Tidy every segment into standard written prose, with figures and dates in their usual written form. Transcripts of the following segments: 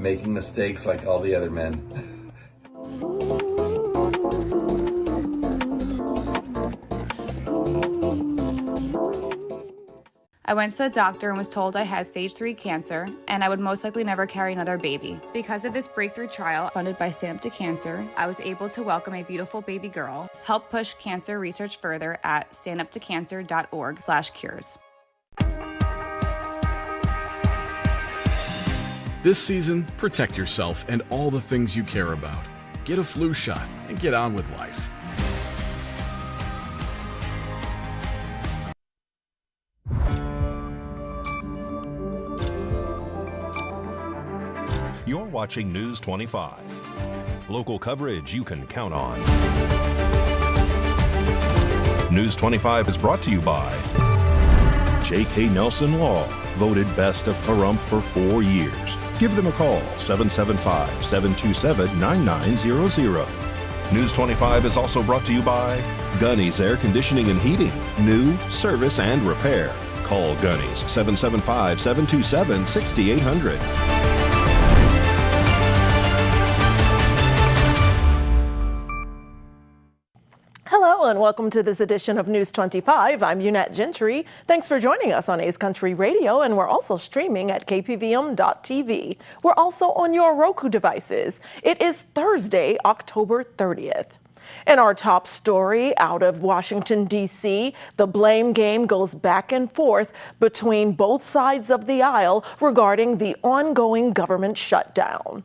making mistakes like all the other men. I went to the doctor and was told I had stage 3 cancer and I would most likely never carry another baby. Because of this breakthrough trial funded by Stand Up to Cancer, I was able to welcome a beautiful baby girl, help push cancer research further at standuptocancer.org/cures. This season, protect yourself and all the things you care about. Get a flu shot and get on with life. You're watching News 25. Local coverage you can count on. News 25 is brought to you by J.K. Nelson Law, voted best of Pahrump for 4 years. Give them a call, 775-727-9900. News 25 is also brought to you by Gunny's Air Conditioning and Heating, new, service, and repair. Call Gunny's, 775-727-6800. Hello and welcome to this edition of News 25. I'm Unette Gentry. Thanks for joining us on A's Country Radio, and we're also streaming at KPVM.TV. We're also on your Roku devices. It is Thursday, October 30th. In our top story out of Washington, D.C., the blame game goes back and forth between both sides of the aisle regarding the ongoing government shutdown.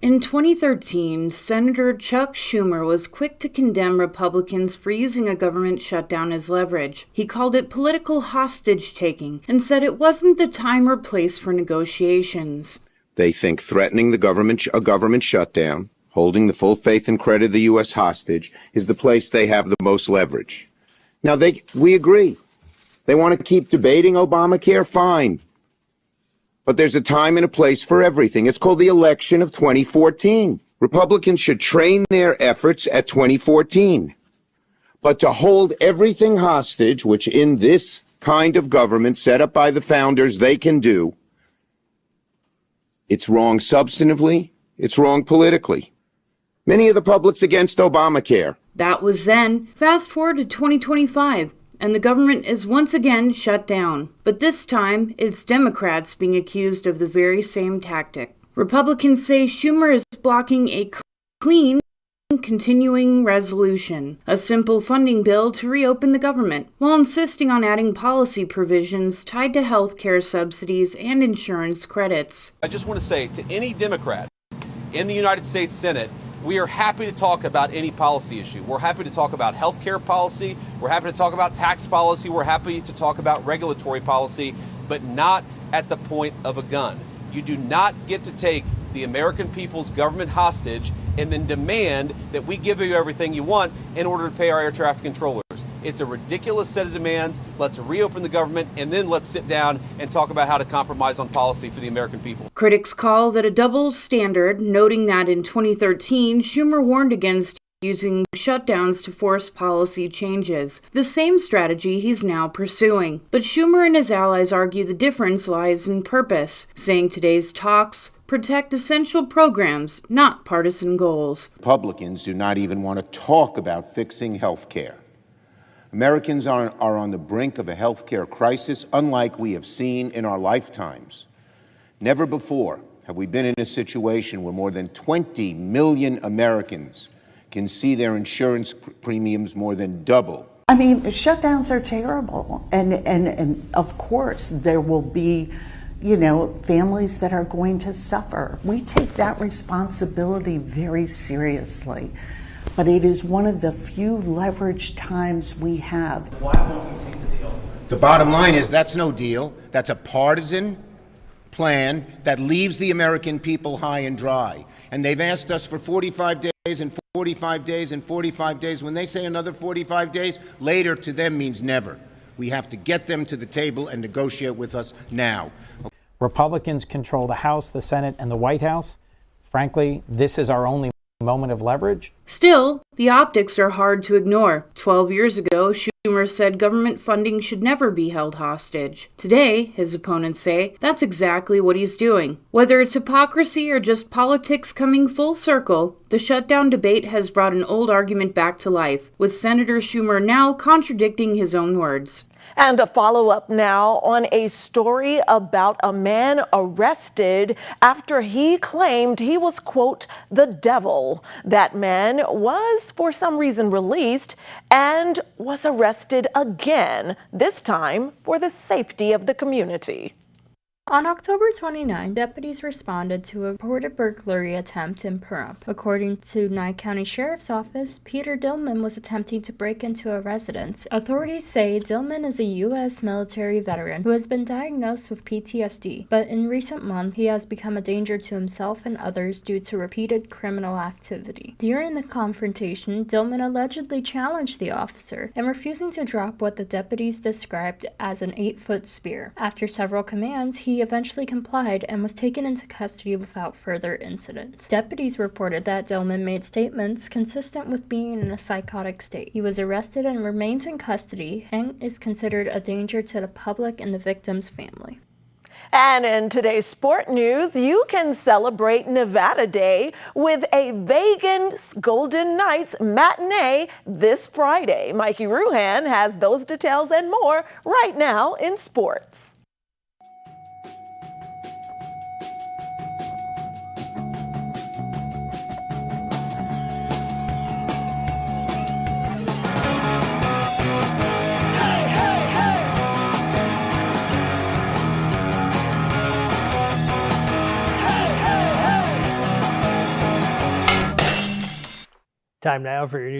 In 2013, Senator Chuck Schumer was quick to condemn Republicans for using a government shutdown as leverage. He called it political hostage-taking and said it wasn't the time or place for negotiations. They think threatening a government shutdown, holding the full faith and credit of the U.S. hostage, is the place they have the most leverage. Now, we agree. They want to keep debating Obamacare, fine. But there's a time and a place for everything. It's called the election of 2014. Republicans should train their efforts at 2014. But to hold everything hostage, which in this kind of government set up by the founders they can do, it's wrong substantively, it's wrong politically. Many of the public's against Obamacare. That was then. Fast forward to 2025. And the government is once again shut down. But this time, it's Democrats being accused of the very same tactic. Republicans say Schumer is blocking a clean, continuing resolution, a simple funding bill to reopen the government, while insisting on adding policy provisions tied to health care subsidies and insurance credits. I just want to say to any Democrat in the United States Senate, we are happy to talk about any policy issue. We're happy to talk about health care policy. We're happy to talk about tax policy. We're happy to talk about regulatory policy, but not at the point of a gun. You do not get to take the American people's government hostage and then demand that we give you everything you want in order to pay our air traffic controllers. It's a ridiculous set of demands. Let's reopen the government and then let's sit down and talk about how to compromise on policy for the American people. Critics call that a double standard, noting that in 2013, Schumer warned against using shutdowns to force policy changes, the same strategy he's now pursuing. But Schumer and his allies argue the difference lies in purpose, saying today's talks protect essential programs, not partisan goals. Republicans do not even want to talk about fixing health care. Americans are on the brink of a health care crisis unlike we have seen in our lifetimes. Never before have we been in a situation where more than 20 million Americans can see their insurance premiums more than double. I mean, shutdowns are terrible. And of course, there will be, families that are going to suffer. We take that responsibility very seriously. But it is one of the few leveraged times we have. Why won't you take the deal? The bottom line is that's no deal. That's a partisan plan that leaves the American people high and dry. And they've asked us for 45 days and 45 days and 45 days. When they say another 45 days, later to them means never. We have to get them to the table and negotiate with us now. Republicans control the House, the Senate, and the White House. Frankly, this is our only moment of leverage. Still, the optics are hard to ignore. 12 years ago, Schumer said government funding should never be held hostage. Today, his opponents say, that's exactly what he's doing. Whether it's hypocrisy or just politics coming full circle, the shutdown debate has brought an old argument back to life, with Senator Schumer now contradicting his own words. And a follow-up now on a story about a man arrested after he claimed he was, quote, the devil. That man was, for some reason, released and was arrested again, this time for the safety of the community. On October 29, deputies responded to a reported burglary attempt in Pahrump. According to Nye County Sheriff's Office, Peter Dillman was attempting to break into a residence. Authorities say Dillman is a U.S. military veteran who has been diagnosed with PTSD, but in recent months he has become a danger to himself and others due to repeated criminal activity. During the confrontation, Dillman allegedly challenged the officer and refusing to drop what the deputies described as an 8-foot spear. After several commands, he eventually complied and was taken into custody without further incident. Deputies reported that Dillman made statements consistent with being in a psychotic state. He was arrested and remains in custody and is considered a danger to the public and the victim's family. And in today's sport news, you can celebrate Nevada Day with a Vegas Golden Knights matinee this Friday. Mikey Ruhan has those details and more right now in sports. Time now for your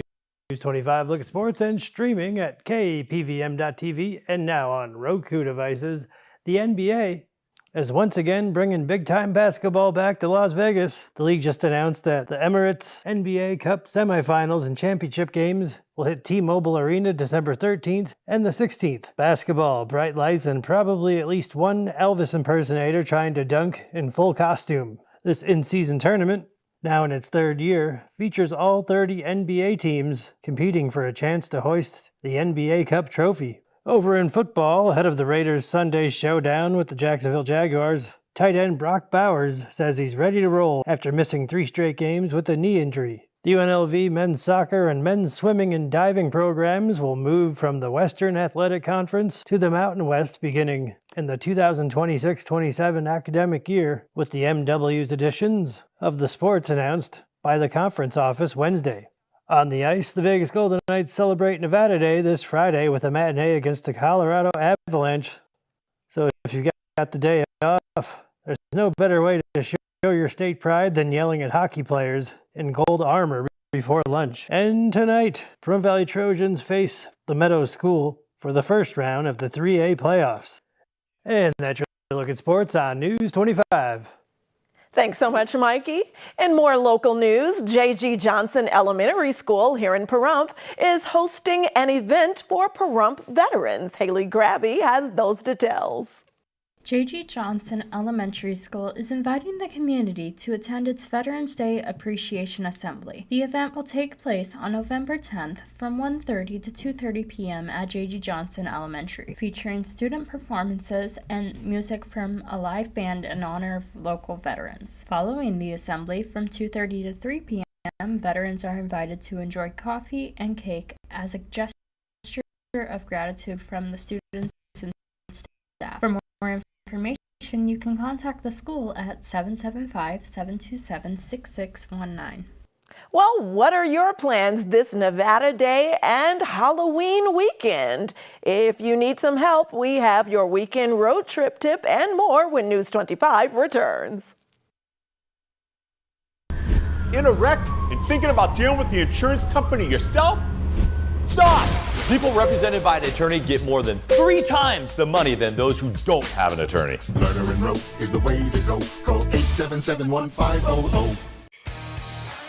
News 25 look at sports and streaming at KPVM.TV and now on Roku devices. The NBA is once again bringing big-time basketball back to Las Vegas. The league just announced that the Emirates NBA Cup semifinals and championship games will hit T-Mobile Arena December 13th and the 16th. Basketball, bright lights, and probably at least one Elvis impersonator trying to dunk in full costume. This in-season tournament, now in its third year, features all 30 NBA teams competing for a chance to hoist the NBA Cup trophy. Over in football, ahead of the Raiders' Sunday showdown with the Jacksonville Jaguars, tight end Brock Bowers says he's ready to roll after missing 3 straight games with a knee injury. The UNLV men's soccer and men's swimming and diving programs will move from the Western Athletic Conference to the Mountain West beginning in the 2026-27 academic year, with the MW's editions of the sports announced by the conference office Wednesday. On the ice, the Vegas Golden Knights celebrate Nevada Day this Friday with a matinee against the Colorado Avalanche. So if you've got the day off, there's no better way to show your state pride than yelling at hockey players in gold armor before lunch. And tonight, Pahrump Valley Trojans face the Meadows School for the first round of the 3A playoffs. And that's your look at sports on News 25. Thanks so much, Mikey. In more local news, J.G. Johnson Elementary School here in Pahrump is hosting an event for Pahrump veterans. Haley Grabby has those details. J.G. Johnson Elementary School is inviting the community to attend its Veterans Day Appreciation Assembly. The event will take place on November 10th from 1:30 to 2:30 p.m. at J.G. Johnson Elementary, featuring student performances and music from a live band in honor of local veterans. Following the assembly from 2:30 to 3 p.m., veterans are invited to enjoy coffee and cake as a gesture of gratitude from the students and staff. For more information, you can contact the school at 775-727-6619. Well, what are your plans this Nevada Day and Halloween weekend? If you need some help, we have your weekend road trip tip and more when News 25 returns. In a wreck and thinking about dealing with the insurance company yourself? Stop! People represented by an attorney get more than 3 times the money than those who don't have an attorney. Murder and rope is the way to go. Call 877-1500.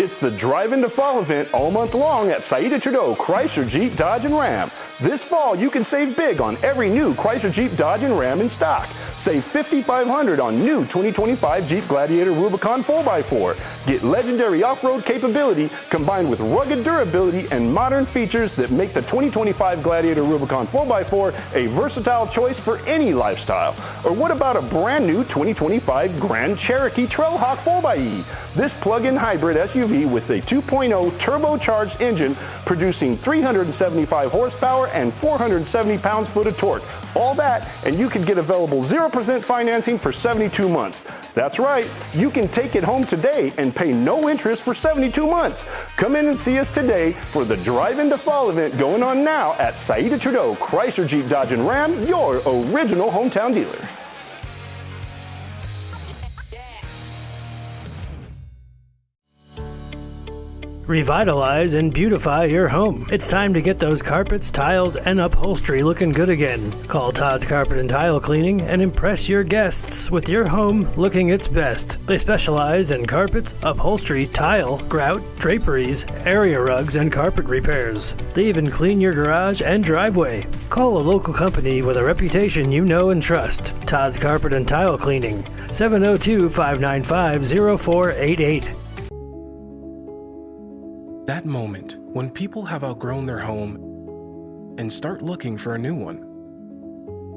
It's the Drive Into Fall event all month long at Saida Trudeau Chrysler Jeep Dodge and Ram. This fall, you can save big on every new Chrysler Jeep Dodge and Ram in stock. Save $5,500 on new 2025 Jeep Gladiator Rubicon 4x4. Get legendary off-road capability combined with rugged durability and modern features that make the 2025 Gladiator Rubicon 4x4 a versatile choice for any lifestyle. Or what about a brand new 2025 Grand Cherokee Trailhawk 4xe? This plug-in hybrid SUV with a 2.0 turbocharged engine producing 375 horsepower and 470 pounds-foot of torque. All that, and you can get available 0% financing for 72 months. That's right, you can take it home today and pay no interest for 72 months. Come in and see us today for the Drive Into Fall event going on now at Saida Trudeau Chrysler Jeep Dodge and Ram, your original hometown dealer. Revitalize and beautify your home. It's time to get those carpets, tiles, and upholstery looking good again. Call Todd's Carpet and Tile Cleaning and impress your guests with your home looking its best. They specialize in carpets, upholstery, tile, grout, draperies, area rugs, and carpet repairs. They even clean your garage and driveway. Call a local company with a reputation you know and trust. Todd's Carpet and Tile Cleaning, 702-595-0488. That moment when people have outgrown their home and start looking for a new one.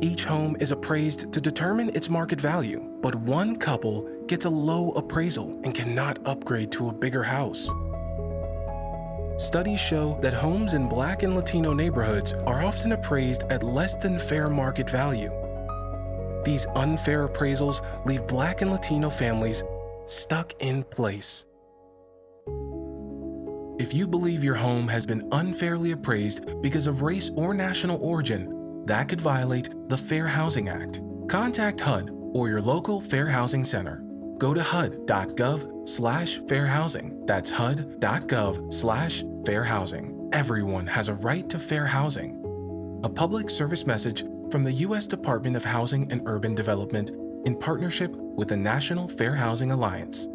Each home is appraised to determine its market value, but one couple gets a low appraisal and cannot upgrade to a bigger house. Studies show that homes in Black and Latino neighborhoods are often appraised at less than fair market value. These unfair appraisals leave Black and Latino families stuck in place. If you believe your home has been unfairly appraised because of race or national origin, that could violate the Fair Housing Act. Contact HUD or your local Fair Housing Center. Go to HUD.gov/fairhousing. That's HUD.gov/fairhousing. Everyone has a right to fair housing. A public service message from the U.S. Department of Housing and Urban Development in partnership with the National Fair Housing Alliance.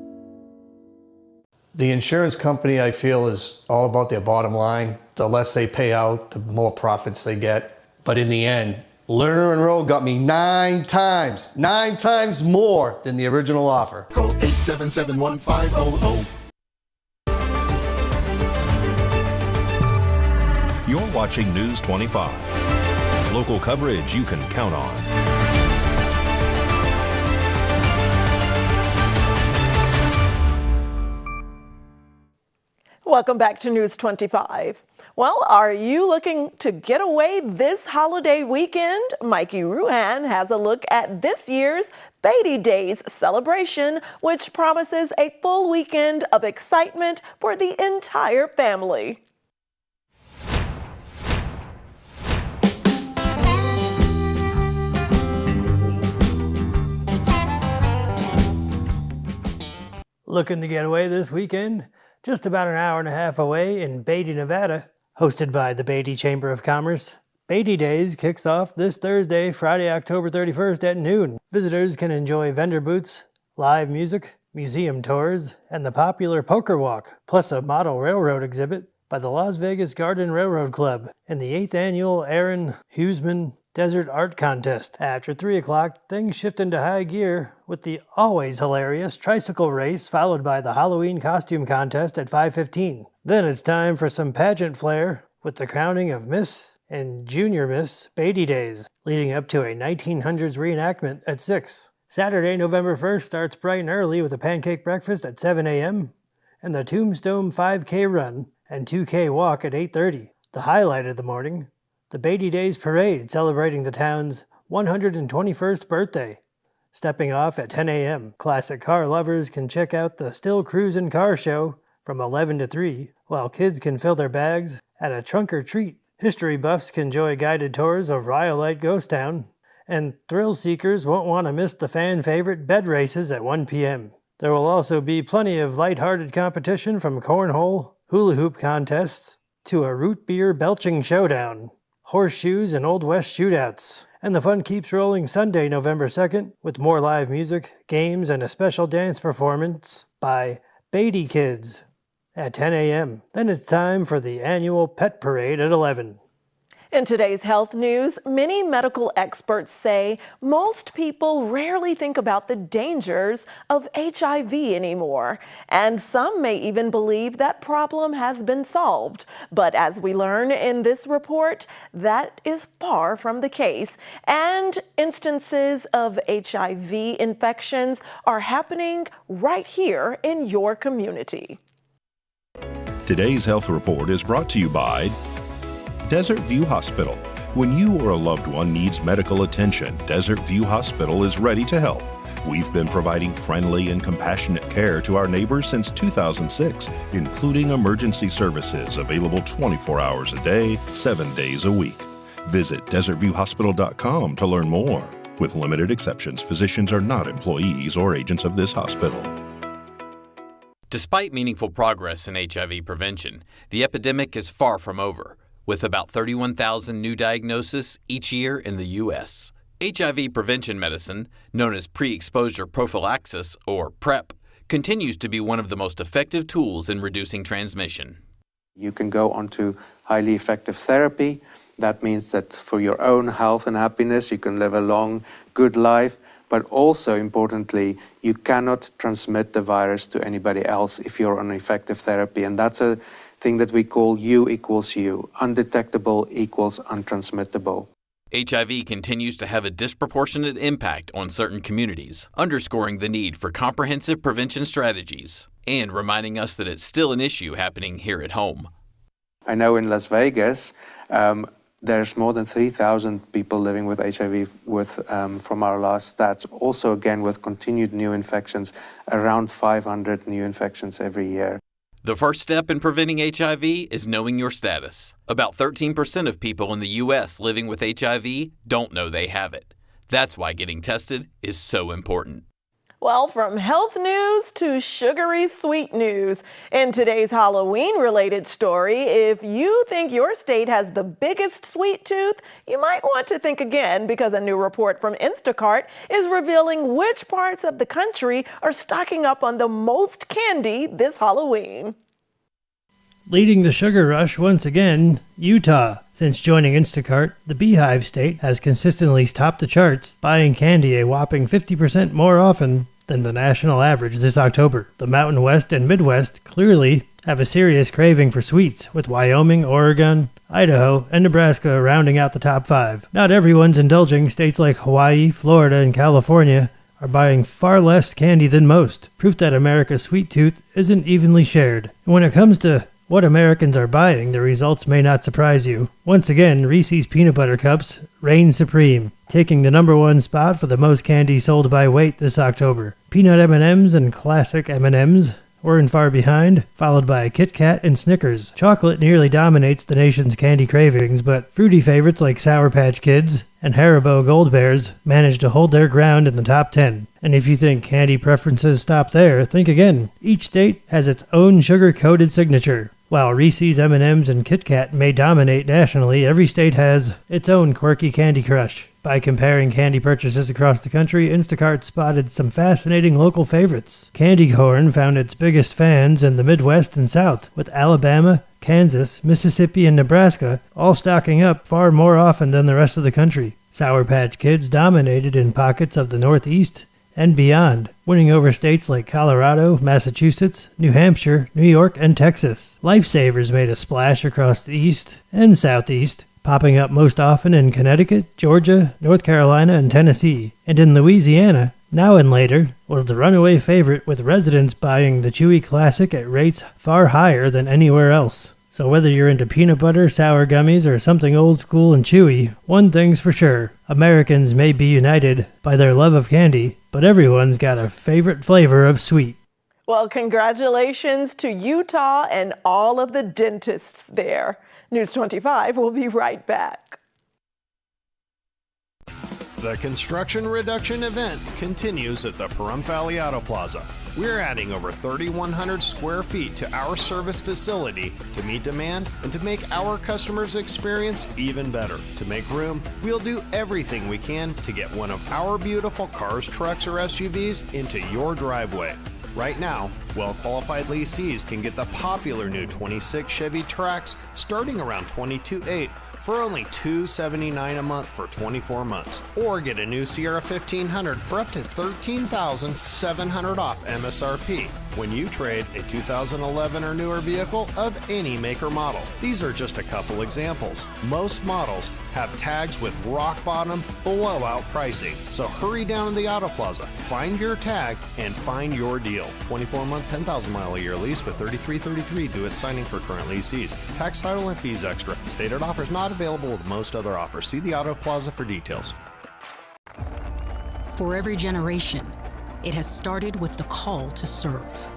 The insurance company, I feel, is all about their bottom line. The less they pay out, the more profits they get. But in the end, Lerner and Rowe got me 9 times more than the original offer. Call 877-1500. You're watching News 25. Local coverage you can count on. Welcome back to News 25. Well, are you looking to get away this holiday weekend? Mikey Ruhan has a look at this year's Beatty Days celebration, which promises a full weekend of excitement for the entire family. Looking to get away this weekend? Just about an hour and a half away in Beatty, Nevada, hosted by the Beatty Chamber of Commerce. Beatty Days kicks off this Thursday, Friday, October 31st at noon. Visitors can enjoy vendor booths, live music, museum tours, and the popular poker walk, plus a model railroad exhibit by the Las Vegas Garden Railroad Club and the 8th annual Aaron Huseman Desert Art Contest. After 3 o'clock, things shift into high gear with the always hilarious tricycle race, followed by the Halloween costume contest at 5:15. Then it's time for some pageant flair with the crowning of Miss and Junior Miss Beatty Days, leading up to a 1900s reenactment at 6. Saturday, November 1st starts bright and early with a pancake breakfast at 7 a.m. and the Tombstone 5K run and 2K walk at 8:30. The highlight of the morning, the Beatty Days Parade celebrating the town's 121st birthday. Stepping off at 10 a.m., classic car lovers can check out the Still Cruisin' Car Show from 11 to 3, while kids can fill their bags at a trunk or treat. History buffs can enjoy guided tours of Rhyolite Ghost Town, and thrill seekers won't want to miss the fan-favorite bed races at 1 p.m. There will also be plenty of lighthearted competition from cornhole, hula hoop contests, to a root beer belching showdown, horseshoes, and Old West shootouts. And the fun keeps rolling Sunday, November 2nd, with more live music, games, and a special dance performance by Beatty Kids. at 10 a.m. Then it's time for the annual pet parade at 11. In today's health news, many medical experts say most people rarely think about the dangers of HIV anymore, and some may even believe that problem has been solved. But as we learn in this report, that is far from the case, and instances of HIV infections are happening right here in your community. Today's health report is brought to you by Desert View Hospital. When you or a loved one needs medical attention, Desert View Hospital is ready to help. We've been providing friendly and compassionate care to our neighbors since 2006, including emergency services available 24 hours a day, 7 days a week. Visit desertviewhospital.com to learn more. With limited exceptions, physicians are not employees or agents of this hospital. Despite meaningful progress in HIV prevention, the epidemic is far from over, with about 31,000 new diagnoses each year in the U.S. HIV prevention medicine, known as pre-exposure prophylaxis, or PrEP, continues to be one of the most effective tools in reducing transmission. You can go onto highly effective therapy. That means that for your own health and happiness, you can live a long, good life. But also, importantly, you cannot transmit the virus to anybody else if you're on effective therapy. And that's a thing that we call U equals U. Undetectable equals untransmittable. HIV continues to have a disproportionate impact on certain communities, underscoring the need for comprehensive prevention strategies and reminding us that it's still an issue happening here at home. I know in Las Vegas, there's more than 3,000 people living with HIV from our last stats. Also, again, with continued new infections, around 500 new infections every year. The first step in preventing HIV is knowing your status. About 13% of people in the U.S. living with HIV don't know they have it. That's why getting tested is so important. Well, from health news to sugary sweet news. In today's Halloween-related story, if you think your state has the biggest sweet tooth, you might want to think again, because a new report from Instacart is revealing which parts of the country are stocking up on the most candy this Halloween. Leading the sugar rush once again, Utah. Since joining Instacart, the Beehive State has consistently topped the charts, buying candy a whopping 50% more often than the national average this October. The Mountain West and Midwest clearly have a serious craving for sweets, with Wyoming, Oregon, Idaho, and Nebraska rounding out the top 5. Not everyone's indulging. States like Hawaii, Florida, and California are buying far less candy than most, proof that America's sweet tooth isn't evenly shared. And when it comes to what Americans are buying, the results may not surprise you. Once again, Reese's Peanut Butter Cups reign supreme, taking the #1 spot for the most candy sold by weight this October. Peanut M&Ms and classic M&Ms weren't far behind, followed by Kit Kat and Snickers. Chocolate nearly dominates the nation's candy cravings, but fruity favorites like Sour Patch Kids and Haribo Gold Bears managed to hold their ground in the top 10. And if you think candy preferences stop there, think again. Each state has its own sugar-coated signature. While Reese's, M&Ms, and Kit Kat may dominate nationally, every state has its own quirky candy crush. By comparing candy purchases across the country, Instacart spotted some fascinating local favorites. Candy corn found its biggest fans in the Midwest and South, with Alabama, Kansas, Mississippi, and Nebraska all stocking up far more often than the rest of the country. Sour Patch Kids dominated in pockets of the Northeast and beyond, winning over states like Colorado, Massachusetts, New Hampshire, New York, and Texas. Lifesavers made a splash across the East and Southeast, popping up most often in Connecticut, Georgia, North Carolina, and Tennessee. And in Louisiana, Now and Later was the runaway favorite, with residents buying the chewy classic at rates far higher than anywhere else. So whether you're into peanut butter, sour gummies, or something old school and chewy, one thing's for sure: Americans may be united by their love of candy, but everyone's got a favorite flavor of sweet. Well, congratulations to Utah and all of the dentists there. News 25 will be right back. The construction reduction event continues at the Pahrump Valley Auto Plaza. We're adding over 3,100 square feet to our service facility to meet demand and to make our customers' experience even better. To make room, we'll do everything we can to get one of our beautiful cars, trucks, or SUVs into your driveway. Right now, well-qualified lessees can get the popular new 26 Chevy Trax starting around $22,800 for only $279 a month for 24 months. Or get a new Sierra 1500 for up to $13,700 off MSRP when you trade a 2011 or newer vehicle of any make or model. These are just a couple examples. Most models have tags with rock bottom, blowout pricing. So hurry down to the Auto Plaza, find your tag, and find your deal. 24-month, 10,000-mile a year lease with $33.33 due at signing for current lessees. Tax, title, and fees extra. Stated offers not available with most other offers. See the Auto Plaza for details. For every generation, it has started with the call to serve.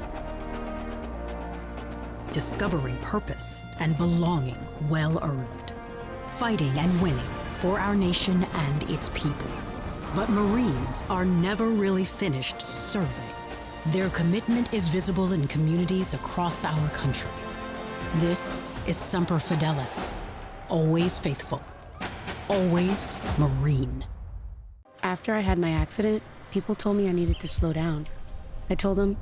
Discovering purpose and belonging well-earned. Fighting and winning for our nation and its people. But Marines are never really finished serving. Their commitment is visible in communities across our country. This is Semper Fidelis. Always faithful. Always Marine. After I had my accident, people told me I needed to slow down. I told them,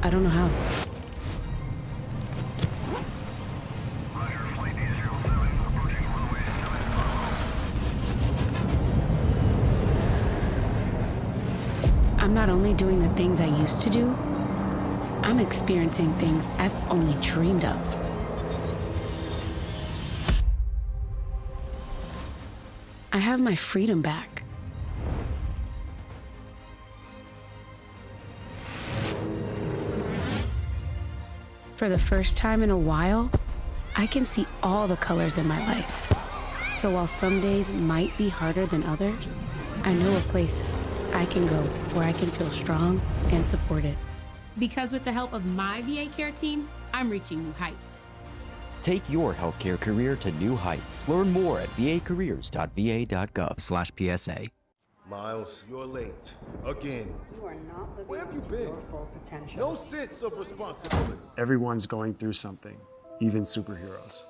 I don't know how. I'm not only doing the things I used to do, I'm experiencing things I've only dreamed of. I have my freedom back. For the first time in a while, I can see all the colors in my life. So while some days might be harder than others, I know a place I can go where I can feel strong and supported. Because with the help of my VA care team, I'm reaching new heights. Take your healthcare career to new heights. Learn more at vacareers.va.gov/PSA. Miles, you're late. Again. You are not Where have living you up to been? your full potential. No sense of responsibility. Everyone's going through something, even superheroes.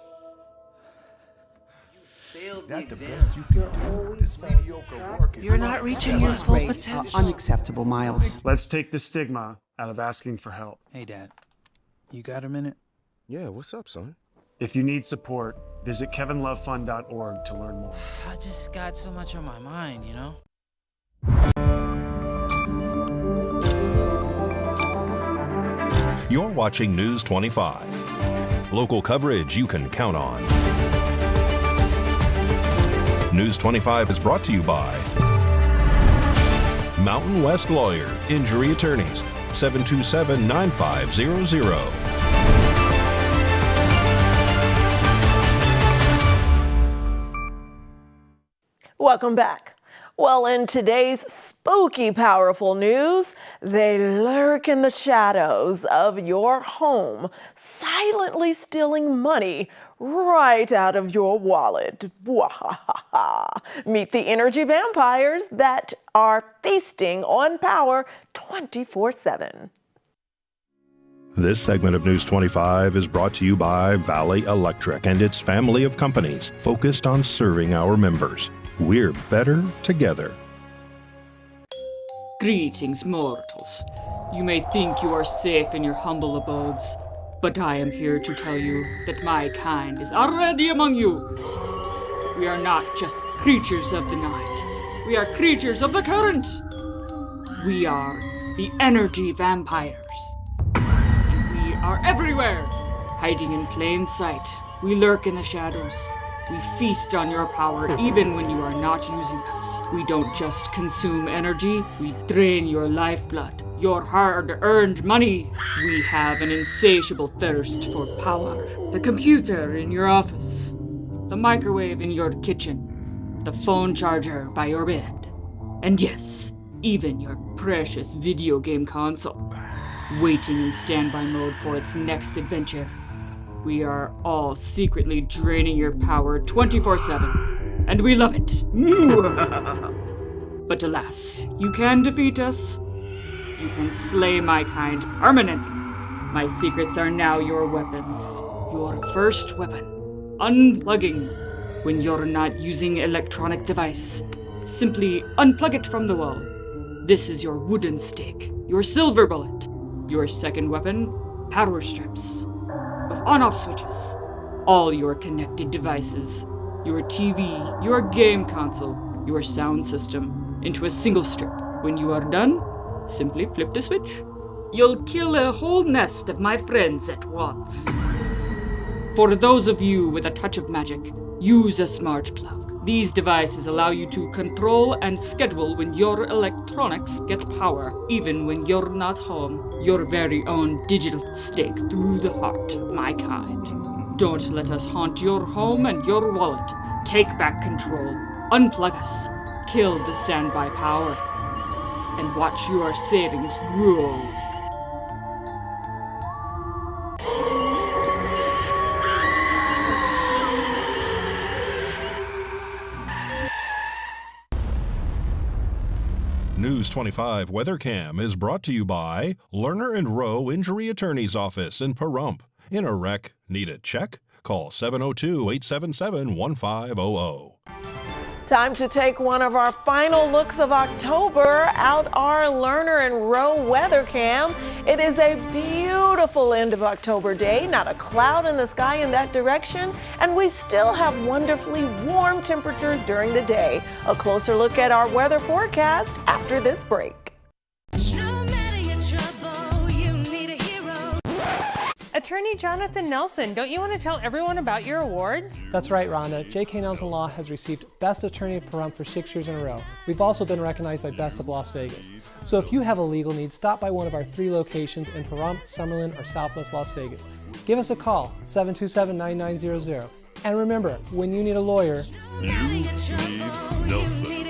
Is that the best you can do? This mediocre work is You're not reaching your full potential. Unacceptable, Miles. Let's take the stigma out of asking for help. Hey, Dad. You got a minute? Yeah, what's up, son? If you need support, visit kevinlovefund.org to learn more. I just got so much on my mind, you know? You're watching News 25. Local coverage you can count on. News 25 is brought to you by Mountain West Lawyer, Injury Attorneys, 727-9500. Welcome back. Well, in today's spooky, powerful news, they lurk in the shadows of your home, silently stealing money right out of your wallet. Meet the energy vampires that are feasting on power 24/7. This segment of News 25 is brought to you by Valley Electric and its family of companies focused on serving our members. We're better together. Greetings, mortals. You may think you are safe in your humble abodes, but I am here to tell you that my kind is already among you. We are not just creatures of the night. We are creatures of the current. We are the energy vampires. And we are everywhere, hiding in plain sight. We lurk in the shadows. We feast on your power even when you are not using us. We don't just consume energy, we drain your lifeblood, your hard-earned money. We have an insatiable thirst for power. The computer in your office, the microwave in your kitchen, the phone charger by your bed, and yes, even your precious video game console, waiting in standby mode for its next adventure. We are all secretly draining your power 24/7, and we love it. But alas, you can defeat us. You can slay my kind permanently. My secrets are now your weapons. Your first weapon, unplugging. When you're not using electronic device, simply unplug it from the wall. This is your wooden stake, your silver bullet. Your second weapon, power strips. With on-off switches. All your connected devices, your TV, your game console, your sound system, into a single strip. When you are done, simply flip the switch. You'll kill a whole nest of my friends at once. For those of you with a touch of magic, use a smart plug. These devices allow you to control and schedule when your electronics get power, even when you're not home. Your very own digital stake through the heart of my kind. Don't let us haunt your home and your wallet. Take back control. Unplug us. Kill the standby power. And watch your savings grow. News 25 WeatherCam is brought to you by Lerner and Rowe Injury Attorney's Office in Pahrump. In a wreck, need a check? Call 702-877-1500. Time to take one of our final looks of October out our Lerner and Rowe weather cam. It is a beautiful end of October day, not a cloud in the sky in that direction, and we still have wonderfully warm temperatures during the day. A closer look at our weather forecast after this break. Attorney Jonathan Nelson, don't you want to tell everyone about your awards? That's right, Rhonda. J.K. Nelson Law has received Best Attorney of Pahrump for 6 years in a row. We've also been recognized by Best of Las Vegas. So if you have a legal need, stop by one of our 3 locations in Pahrump, Summerlin, or Southwest Las Vegas. Give us a call, 727-9900. And remember, when you need a lawyer, you need Nelson.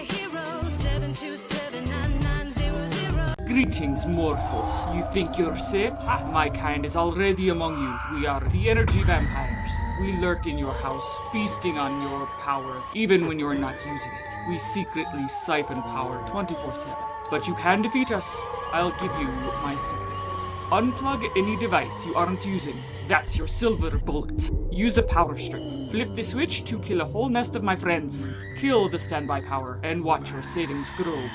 Greetings, mortals. You think you're safe? Ha! My kind is already among you. We are the energy vampires. We lurk in your house, feasting on your power, even when you're not using it. We secretly siphon power 24/7. But you can defeat us. I'll give you my secrets. Unplug any device you aren't using. That's your silver bullet. Use a power strip. Flip the switch to kill a whole nest of my friends. Kill the standby power and watch your savings grow.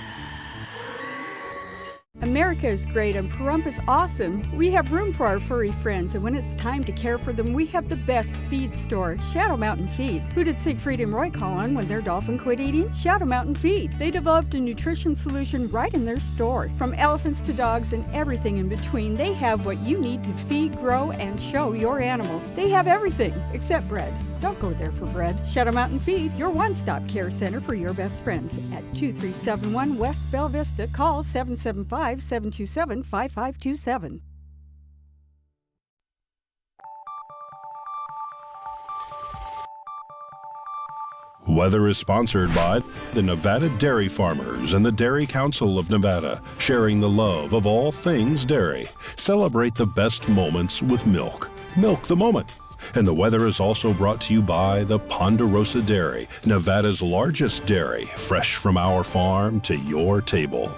America is great and Pahrump is awesome. We have room for our furry friends, and when it's time to care for them, we have the best feed store, Shadow Mountain Feed. Who did Siegfried and Roy call on when their dolphin quit eating? Shadow Mountain Feed. They developed a nutrition solution right in their store. From elephants to dogs and everything in between, they have what you need to feed, grow, and show your animals. They have everything except bread. Don't go there for bread. Shadow Mountain Feed, your one-stop care center for your best friends. At 2371 West Bella Vista, call 775-727-5527. Weather is sponsored by the Nevada Dairy Farmers and the Dairy Council of Nevada, sharing the love of all things dairy. Celebrate the best moments with milk. Milk the moment. And the weather is also brought to you by the Ponderosa Dairy, Nevada's largest dairy, fresh from our farm to your table.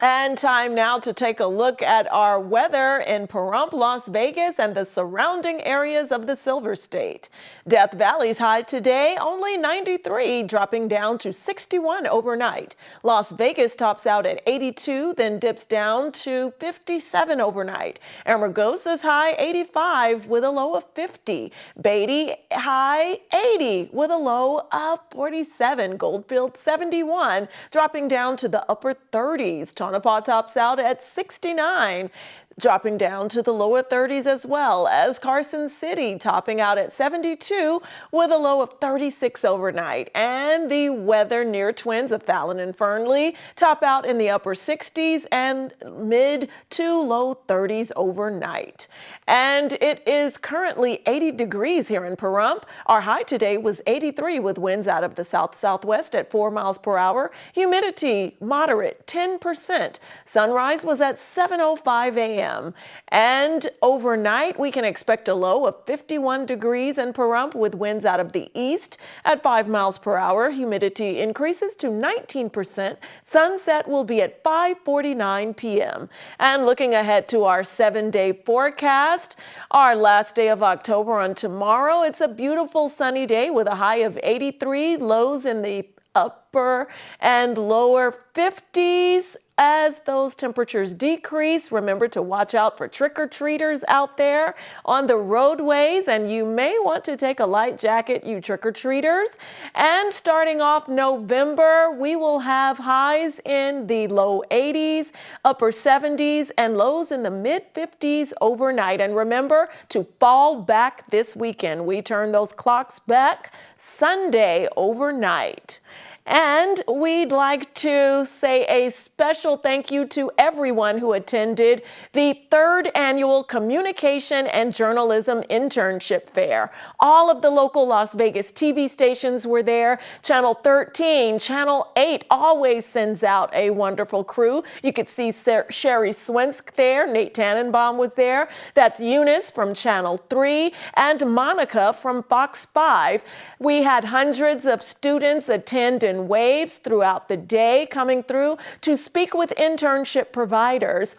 And time now to take a look at our weather in Pahrump, Las Vegas, and the surrounding areas of the Silver State. Death Valley's high today, only 93, dropping down to 61 overnight. Las Vegas tops out at 82, then dips down to 57 overnight. Amargosa's high 85 with a low of 50. Beatty high 80 with a low of 47. Goldfield 71, dropping down to the upper 30s. Tonopah tops out at 69, dropping down to the lower 30s as well as Carson City topping out at 72 with a low of 36 overnight. And the weather near Twins of Fallon and Fernley top out in the upper 60s and mid to low 30s overnight. And it is currently 80 degrees here in Pahrump. Our high today was 83 with winds out of the south-southwest at 4 miles per hour. Humidity moderate, 10%. Sunrise was at 7:05 a.m. And overnight, we can expect a low of 51 degrees in Pahrump with winds out of the east at 5 miles per hour. Humidity increases to 19%. Sunset will be at 5:49 p.m. And looking ahead to our 7-day forecast, our last day of October on tomorrow, it's a beautiful sunny day with a high of 83, lows in the upper and lower 50s. As those temperatures decrease, remember to watch out for trick-or-treaters out there on the roadways, and you may want to take a light jacket, you trick-or-treaters. And starting off November, we will have highs in the low 80s, upper 70s, and lows in the mid-50s overnight. And remember to fall back this weekend. We turn those clocks back Sunday overnight. And we'd like to say a special thank you to everyone who attended the 3rd Annual Communication and Journalism Internship Fair. All of the local Las Vegas TV stations were there. Channel 13, Channel 8 always sends out a wonderful crew. You could see Sherry Swinsk there. Nate Tannenbaum was there. That's Eunice from Channel 3 and Monica from Fox 5. We had hundreds of students attend in waves throughout the day coming through to speak with internship providers.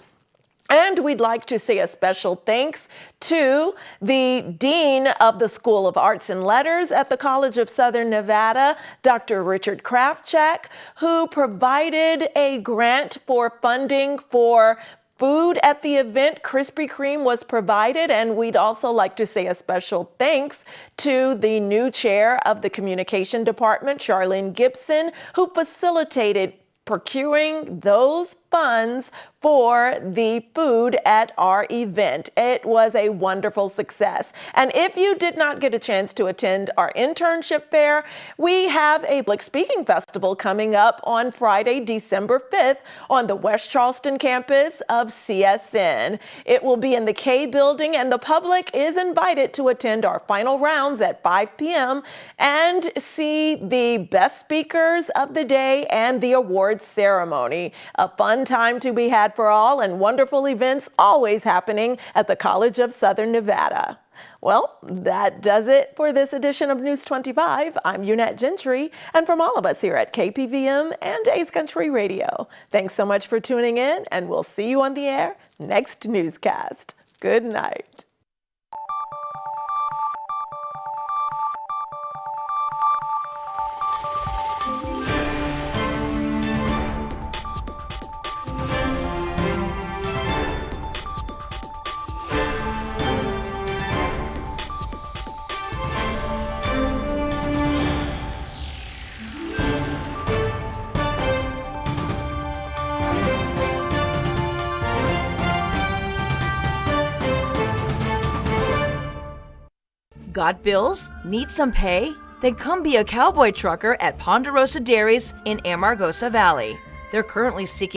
And we'd like to say a special thanks to the Dean of the School of Arts and Letters at the College of Southern Nevada, Dr. Richard Krafchak, who provided a grant for funding for food at the event. Krispy Kreme was provided, and we'd also like to say a special thanks to the new chair of the communication department, Charlene Gibson, who facilitated procuring those funds for the food at our event. It was a wonderful success. And if you did not get a chance to attend our internship fair, we have a Public Speaking Festival coming up on Friday, December 5th on the West Charleston campus of CSN. It will be in the K building, and the public is invited to attend our final rounds at 5 p.m. and see the best speakers of the day and the awards ceremony. A fun time to be had for all, and wonderful events always happening at the College of Southern Nevada. Well, that does it for this edition of News 25. I'm Unette Gentry, and from all of us here at KPVM and A's Country Radio, thanks so much for tuning in, and we'll see you on the air next newscast. Good night. Got bills? Need some pay? Then come be a cowboy trucker at Ponderosa Dairies in Amargosa Valley. They're currently seeking